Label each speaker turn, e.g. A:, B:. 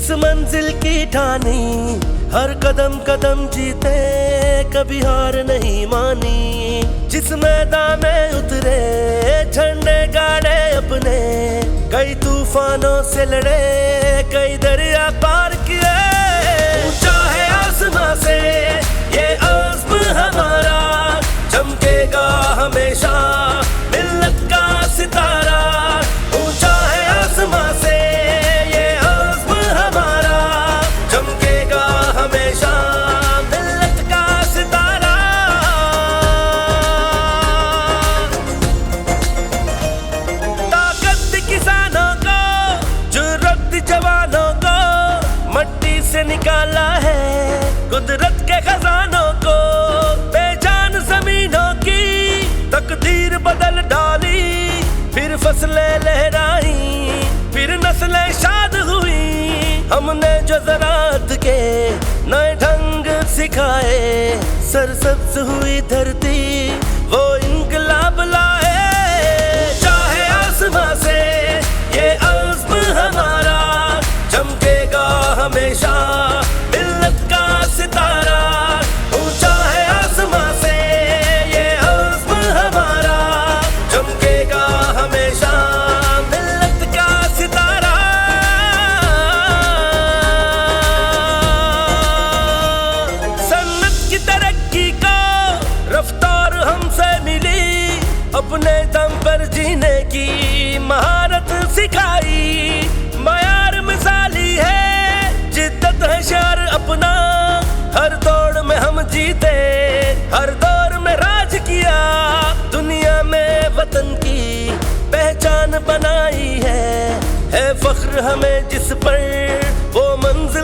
A: जिस मंजिल की ठानी, हर कदम कदम जीते, कभी हार नहीं मानी। जिस मैदान में उतरे, झंडे गाड़े अपने, कई तूफानों से लड़े, कई दरिया पार किए। ऊंचा है आसमां से ये आज़्म हमारा, चमकेगा हमेशा मिल्लत का सितारा। ऊंचा है आसमां से ये आज़्म हमारा, चमकेगा हमेशा मिल्लत का सितारा। ताकत किसानों को, जुर्रत जवानों को, मट्टी से निकाला है कुदरत के खजानों को। बेजान जमीनों की तकदीर बदल डाली, फिर फसलें लहराई, फिर नस्लें शाद हुई। हमने जो ज़राअत के नए ढंग सिखाए, सरसब्ज हुई धरती वो इनकलाब लाए। चाहे आसमां से ये आज़्म हमारा, चमकेगा हमेशा मिल्लत का सितारा। ऊंचा है आसमां से ये आज़्म हमारा, चमकेगा हमेशा मिल्लत का सितारा। सन्नत की तरक्की का रफ्तार हमसे मिली, अपने दम पर जीने की महारत सिखाई। मयार मिसाली है, जिद्दत है शार अपना, हर दौड़ में हम जीते, हर दौर में राज किया। दुनिया में वतन की पहचान बनाई है फख्र हमें जिस पर वो मंजिल